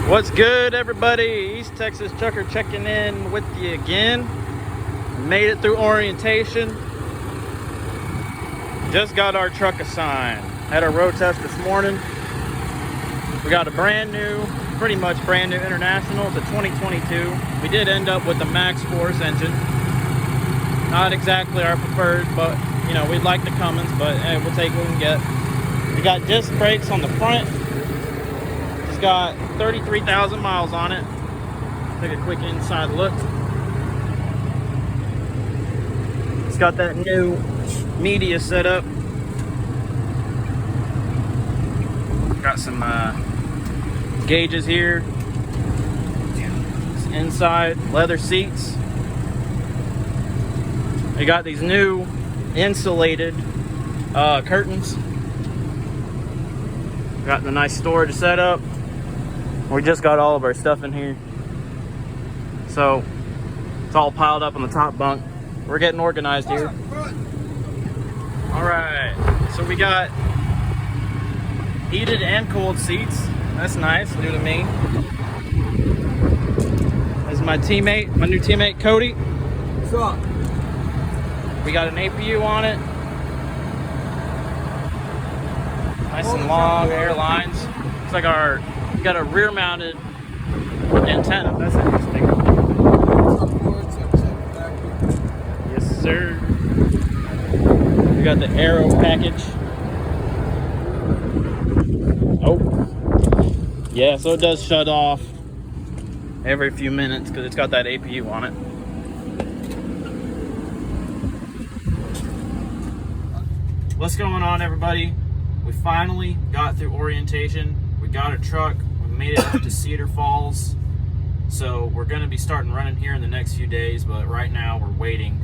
What's good, everybody? East Texas Trucker checking in with you again. Made it through orientation. Just got our truck assigned. Had our road test this morning. We got a pretty much brand new International. It's a 2022. We did end up with the Max Force engine. Not exactly our preferred, but you know, we'd like the Cummins, but hey, we'll take what we can get. We got disc brakes on the front. It's got 33,000 miles on it. Take a quick inside look. It's got that new media setup. Got some gauges here. It's inside leather seats. We got these new insulated curtains. Got the nice storage setup. We just got all of our stuff in here, so it's all piled up on the top bunk. We're getting organized here. All right, so we got heated and cooled seats. That's nice, new to me. This is my new teammate Kody. What's up? We got an APU on it. Nice and long airlines. It's like we got a rear-mounted antenna. That's interesting. Yes, sir. We got the aero package. Oh, yeah. So it does shut off every few minutes because it's got that APU on it. What's going on, everybody? We finally got through orientation. We got a truck. We made it up to Cedar Falls. So we're going to be starting running here in the next few days, but right now we're waiting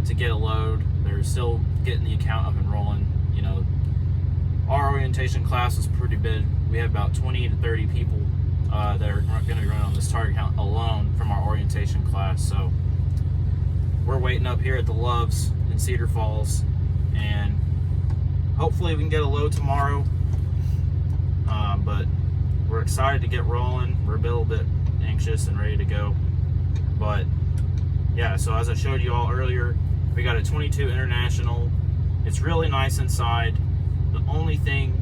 to get a load. They're still getting the account up and rolling. You know, our orientation class is pretty big. We have about 20 to 30 people that are going to be running on this target count alone from our orientation class. So we're waiting up here at the Loves in Cedar Falls, and hopefully we can get a load tomorrow. But we're excited to get rolling. We're a little bit anxious and ready to go. But yeah, so as I showed you all earlier, we got a 22 International. It's really nice inside. The only thing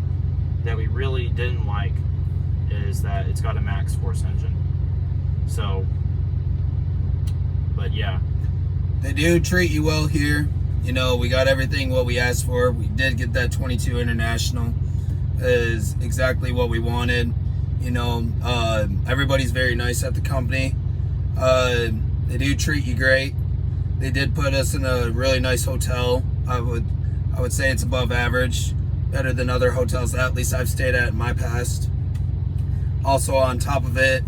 that we really didn't like is that it's got a Max Force engine. So, but yeah. They do treat you well here. You know, we got everything what we asked for. We did get that 22 International. Is exactly what we wanted. You know, everybody's very nice at the company. They do treat you great. They did put us in a really nice hotel. I would say it's above average, better than other hotels at least I've stayed at in my past. Also, on top of it,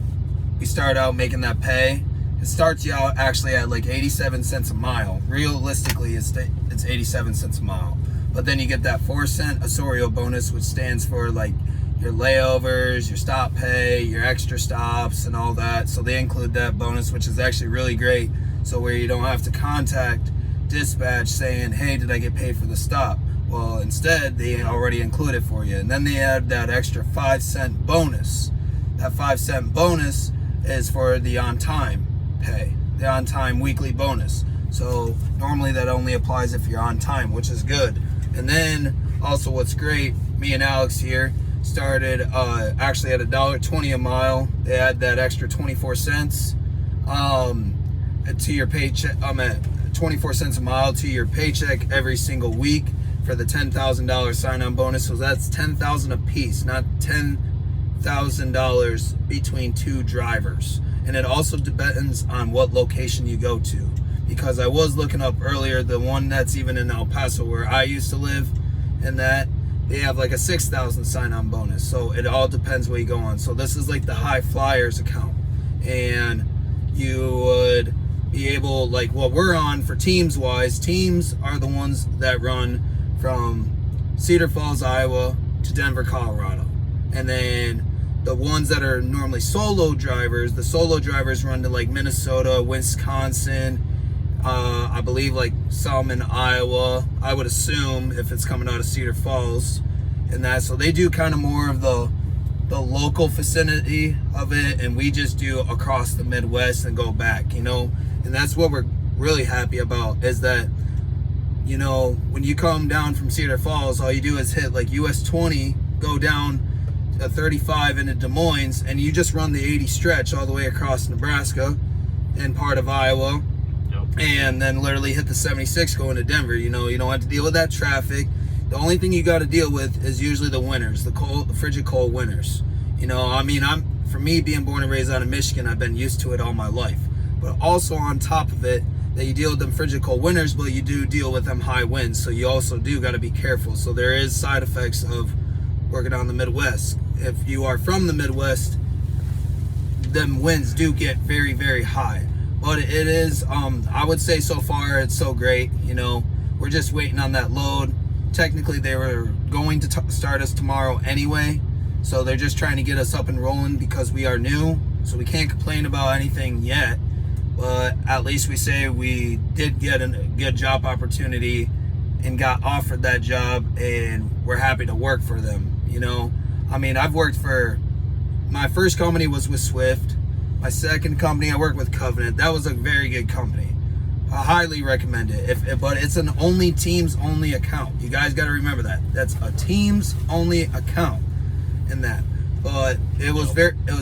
we started out making that pay. It starts you out actually at like 87 cents a mile. Realistically, it's 87 cents a mile. But then you get that 4-cent Osorio bonus, which stands for like your layovers, your stop pay, your extra stops, and all that. So they include that bonus, which is actually really great. So where you don't have to contact dispatch saying, hey, did I get paid for the stop? Well, instead, they already include it for you. And then they add that extra 5-cent bonus. That 5-cent bonus is for the on-time pay, the on-time weekly bonus. So normally that only applies if you're on time, which is good. And then also what's great, me and Alex here started actually at $1.20 a mile. They add that extra 24 cents to your paycheck. I'm at 24 cents a mile to your paycheck every single week for the $10,000 sign-on bonus. So that's $10,000 a piece, not $10,000 between two drivers. And it also depends on what location you go to. Because I was looking up earlier, the one that's even in El Paso where I used to live, and that they have like a 6,000 sign-on bonus. So it all depends where you go on. So this is like the high flyers account, and you would be able, like what we're on for teams wise, teams are the ones that run from Cedar Falls, Iowa to Denver, Colorado. And then the ones that are normally solo drivers, the solo drivers run to like Minnesota, Wisconsin, I believe like some in Iowa, I would assume, if it's coming out of Cedar Falls and that. So they do kind of more of the the local vicinity of it, and we just do across the Midwest and go back, you know. And that's what we're really happy about, is that, you know, when you come down from Cedar Falls, all you do is hit like US 20, go down to 35 into Des Moines, and you just run the 80 stretch all the way across Nebraska and part of Iowa. Yep. And then literally hit the 76 going to Denver. You know, you don't have to deal with that traffic. The only thing you got to deal with is usually the winters, the frigid cold winters. You know, I mean, for me, being born and raised out of Michigan, I've been used to it all my life. But also on top of it, that you deal with them frigid cold winters, but you do deal with them high winds. So you also do got to be careful. So there is side effects of working on the Midwest. If you are from the Midwest, them winds do get very, very high. But it is, I would say so far it's so great. You know, we're just waiting on that load. Technically, they were going to start us tomorrow anyway. So they're just trying to get us up and rolling because we are new. So we can't complain about anything yet. But at least we say we did get a good job opportunity and got offered that job, and we're happy to work for them. You know, I mean, I've worked for, my first company was with Swift. My second company, I worked with Covenant. That was a very good company. I highly recommend it. But it's an only teams only account. You guys got to remember that. That's a teams only account in that. But it was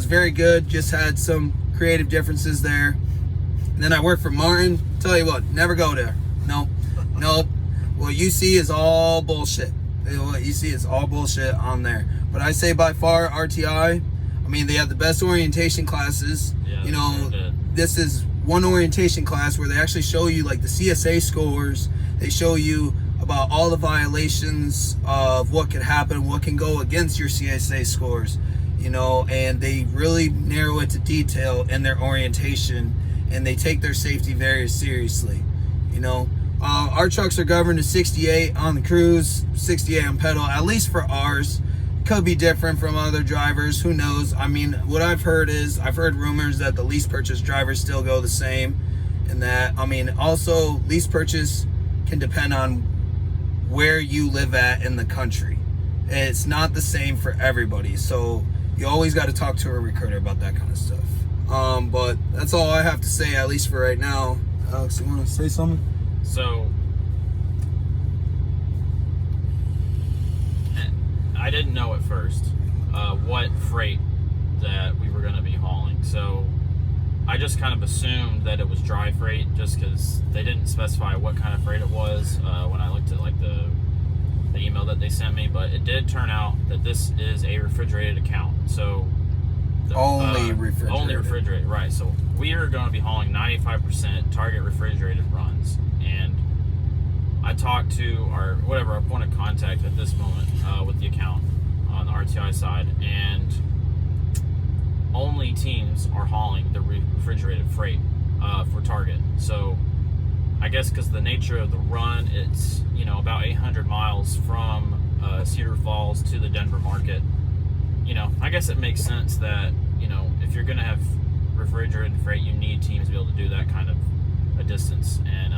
very good. Just had some creative differences there. And then I worked for Martin. Tell you what, never go there. Nope. What you see is all bullshit. What you see is all bullshit on there. But I say by far RTI. I mean, they have the best orientation classes. Yeah, you know, sure, this is one orientation class where they actually show you like the CSA scores. They show you about all the violations of what can happen, what can go against your CSA scores, you know, and they really narrow it to detail in their orientation, and they take their safety very seriously, you know. Our trucks are governed to 68 on the cruise, 68 on pedal, at least for ours. Could be different from other drivers, who knows. I mean, what I've heard rumors that the lease purchase drivers still go the same, and that, I mean, also lease purchase can depend on where you live at in the country. It's not the same for everybody, so you always got to talk to a recruiter about that kind of stuff. But that's all I have to say, at least for right now. Alex, you want to say something? So I didn't know at first what freight that we were going to be hauling. So I just kind of assumed that it was dry freight, just because they didn't specify what kind of freight it was when I looked at like the email that they sent me. But it did turn out that this is a refrigerated account. So only refrigerated, right? So we are going to be hauling 95% Target refrigerated runs, and I talked to our point of contact at this moment with the account on the RTI side, and only teams are hauling the refrigerated freight for Target. So I guess because the nature of the run, it's, you know, about 800 miles from Cedar Falls to the Denver market. You know, I guess it makes sense that, you know, if you're going to have refrigerated freight, you need teams to be able to do that kind of a distance and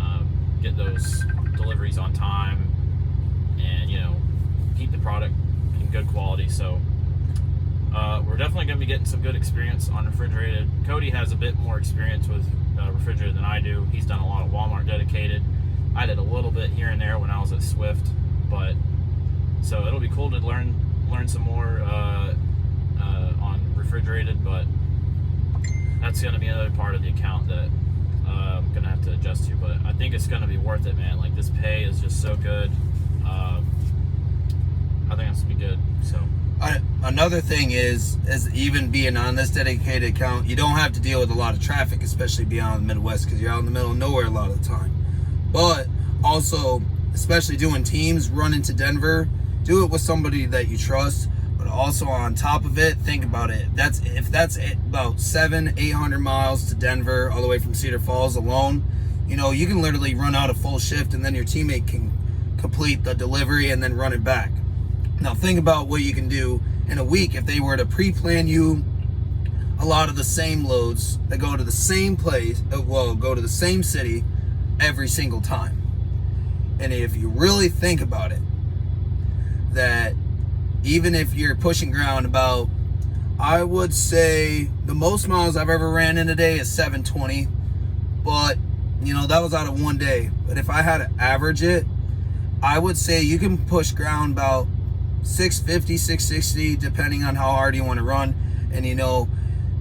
get those deliveries on time and, you know, keep the product in good quality. So we're definitely going to be getting some good experience on refrigerated. Kody has a bit more experience with refrigerated than I do. He's done a lot of Walmart dedicated. I did a little bit here and there when I was at Swift, but so it'll be cool to learn some more on refrigerated, but that's going to be another part of the account that I'm going to have to adjust to. But I think it's going to be worth it, man. Like, this pay is just so good. I think it's going to be good. So another thing is even being on this dedicated account, you don't have to deal with a lot of traffic, especially beyond the Midwest, because you're out in the middle of nowhere a lot of the time. But also, especially doing teams, run into Denver, do it with somebody that you trust. But also on top of it, think about it. If that's about 700-800 miles to Denver, all the way from Cedar Falls alone, you know, you can literally run out a full shift, and then your teammate can complete the delivery and then run it back. Now think about what you can do in a week if they were to pre-plan you a lot of the same loads that go to the same place, go to the same city every single time. And if you really think about it, that even if you're pushing ground about I would say the most miles I've ever ran in a day is 720, but that was out of one day. But if I had to average it, I would say you can push ground about 650, 660, depending on how hard you want to run. And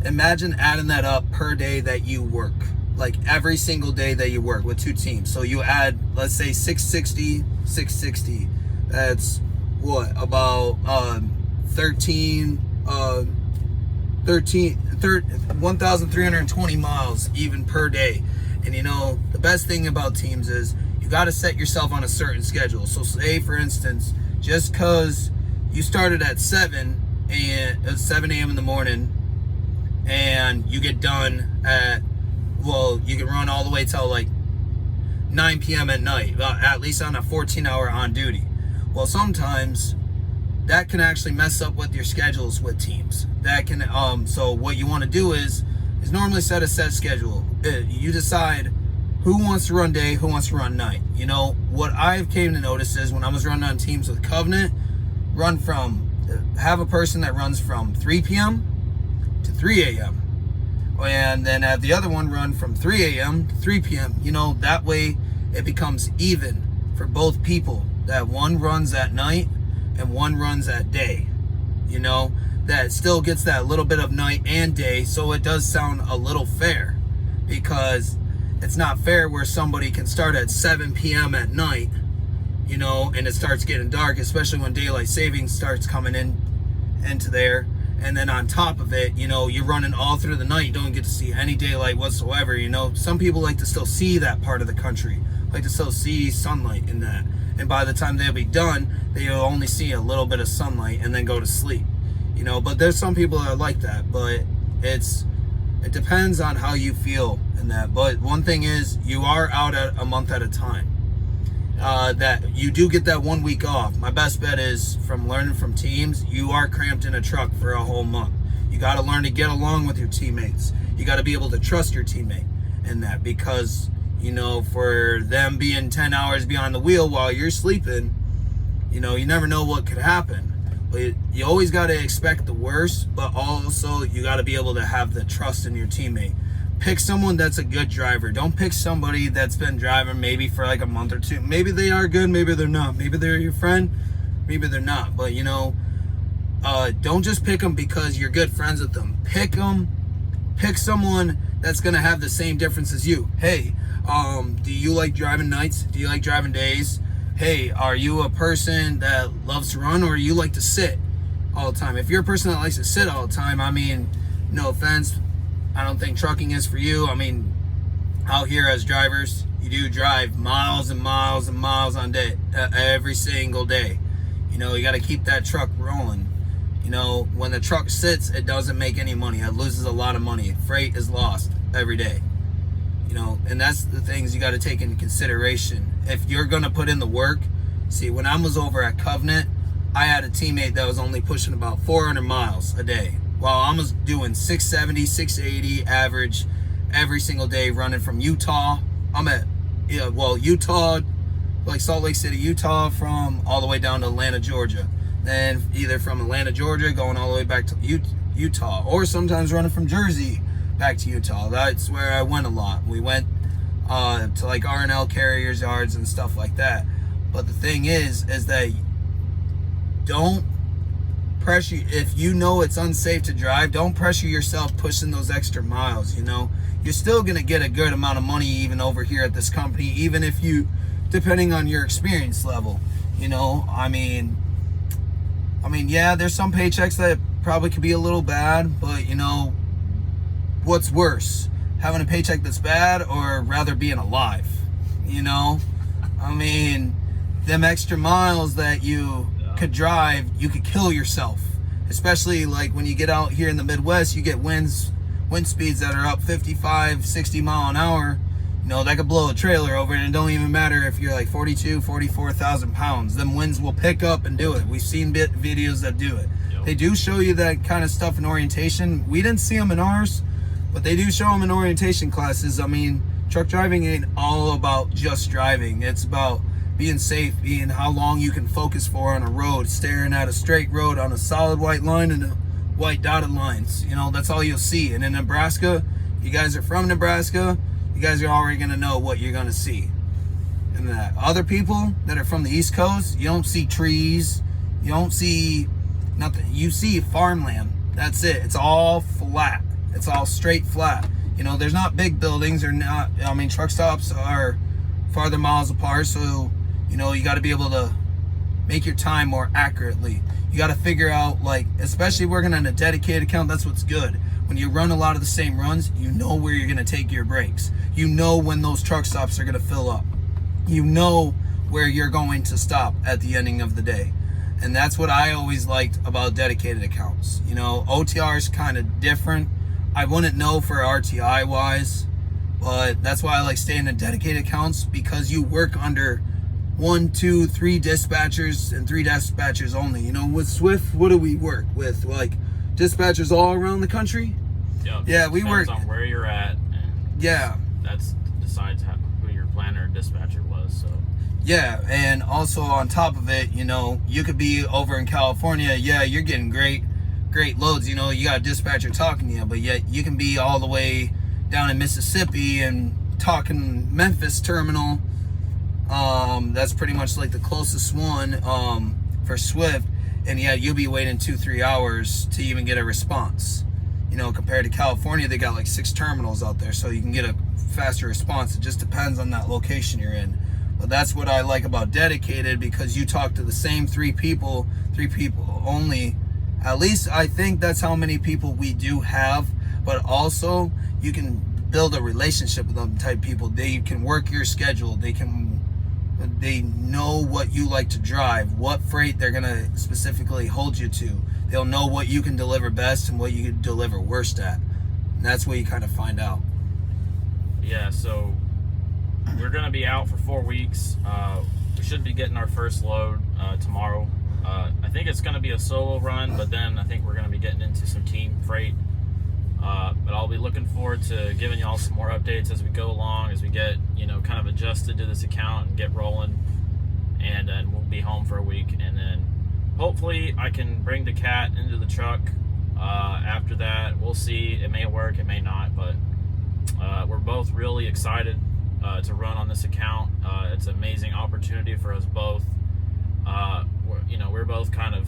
imagine adding that up per day that you work, like every single day that you work with 2 teams. So you add, let's say 660, 660. That's what, about 1,320 miles even per day. And the best thing about teams is you got to set yourself on a certain schedule. So say, for instance, just because you started at 7 a.m. in the morning and you get done you can run all the way till like 9 p.m. at night, at least on a 14-hour on duty. Well, sometimes that can actually mess up with your schedules with teams. That can so what you want to do is normally set a set schedule. You decide who wants to run day, who wants to run night. What I've came to notice is when I was running on teams with Covenant, have a person that runs from 3 p.m. to 3 a.m. and then have the other one run from 3 a.m. to 3 p.m. That way it becomes even for both people, that one runs at night and one runs at day. That still gets that little bit of night and day, so it does sound a little fair, because it's not fair where somebody can start at 7 p.m. at night, and it starts getting dark, especially when daylight savings starts coming into there. And then on top of it, you're running all through the night. You don't get to see any daylight whatsoever. Some people like to still see that part of the country, like to still see sunlight in that. And by the time they'll be done, they'll only see a little bit of sunlight and then go to sleep. But there's some people that are like that. But it depends on how you feel in that. But one thing is, you are out at a month at a time. That you do get that 1 week off. My best bet is, from learning from teams, you are cramped in a truck for a whole month. You got to learn to get along with your teammates. You got to be able to trust your teammate in that, because for them being 10 hours behind the wheel while you're sleeping, you never know what could happen. But you always got to expect the worst, but also you got to be able to have the trust in your teammate. Pick someone that's a good driver. Don't pick somebody that's been driving maybe for like a month or two. Maybe they are good, maybe they're not. Maybe they're your friend, maybe they're not. But don't just pick them because you're good friends with them. Pick someone that's gonna have the same difference as you. Hey, do you like driving nights? Do you like driving days? Hey, are you a person that loves to run, or you like to sit all the time? If you're a person that likes to sit all the time, no offense, I don't think trucking is for you. Out here as drivers, you do drive miles and miles and miles on day, every single day. You got to keep that truck rolling. When the truck sits, it doesn't make any money. It loses a lot of money. Freight is lost every day. And that's the things you got to take into consideration. If you're going to put in the work, see, when I was over at Covenant, I had a teammate that was only pushing about 400 miles a day, while I was doing 670, 680 average every single day, running from Utah. I'm at, Utah, like Salt Lake City, Utah, from all the way down to Atlanta, Georgia. Then either from Atlanta, Georgia, going all the way back to Utah, or sometimes running from Jersey back to Utah. That's where I went a lot. We went to like R&L carriers yards and stuff like that. But the thing is that don't pressure, if it's unsafe to drive, don't pressure yourself pushing those extra miles. You're still gonna get a good amount of money even over here at this company, even if you, depending on your experience level. Yeah, there's some paychecks that probably could be a little bad, but what's worse, having a paycheck that's bad, or rather being alive? Them extra miles that you could drive, you could kill yourself. Especially like when you get out here in the Midwest, you get wind speeds that are up 55, 60 mile an hour. That could blow a trailer over, and it don't even matter if you're like 42, 44,000 pounds. Them winds will pick up and do it. We've seen videos that do it. Yep. They do show you that kind of stuff in orientation. We didn't see them in ours, but they do show them in orientation classes. Truck driving ain't all about just driving. It's about being safe, being how long you can focus for on a road, staring at a straight road on a solid white line in a white dotted lines. You know, that's all you'll see. And in Nebraska, you guys are from Nebraska, you guys are already going to know what you're going to see. And that other people that are from the East Coast, you don't see trees, you don't see nothing. You see farmland. That's it. It's all flat. It's all straight flat. You know, there's not big buildings or not. I mean, truck stops are farther miles apart, so you know you got to be able to make your time more accurately. You got to figure out, like, especially working on a dedicated account, that's what's good. When you run a lot of the same runs, you know where you're going to take your breaks. You know when those truck stops are going to fill up. You know where you're going to stop at the ending of the day. And that's what I always liked about dedicated accounts. You know, OTR is kind of different. I wouldn't know for RTI wise, but that's why I like staying in dedicated accounts, because you work under 1, 2, 3 dispatchers and 3 dispatchers only. You know, with Swift, what do we work with? Like dispatchers all around the country? Yep. Yeah, we work on where you're at. And yeah. That's decides who your planner or dispatcher was. So. Yeah, and also on top of it, you know, you could be over in California. Yeah, you're getting great loads. You know, you got a dispatcher talking to you, but yet you can be all the way down in Mississippi and talking Memphis terminal. That's pretty much like the closest one for Swift, and yet you'll be waiting 2-3 hours to even get a response. You know, compared to California, they got like 6 terminals out there, so you can get a faster response. It just depends on that location you're in. But that's what I like about dedicated, because you talk to the same 3 people only. At least I think that's how many people we do have, but also you can build a relationship with them type people. They can work your schedule. They know what you like to drive, what freight they're gonna specifically hold you to. They'll know what you can deliver best and what you can deliver worst at. And that's where you kind of find out. Yeah, so we're gonna be out for 4 weeks. We should be getting our first load tomorrow. I think it's gonna be a solo run, but then I think we're gonna be getting into some team freight. But I'll be looking forward to giving y'all some more updates as we go along, as we get, you know, kind of adjusted to this account and get rolling. And then we'll be home for a week, and then hopefully I can bring the cat into the truck. After that, we'll see. It may work, it may not, but we're both really excited to run on this account. It's an amazing opportunity for us both. We're both kind of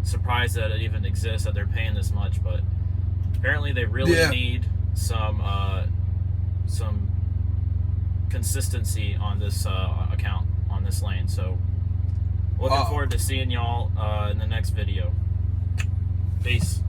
surprised that it even exists, that they're paying this much, but apparently they really need some consistency on this account, on this lane. So looking forward to seeing y'all in the next video. Peace.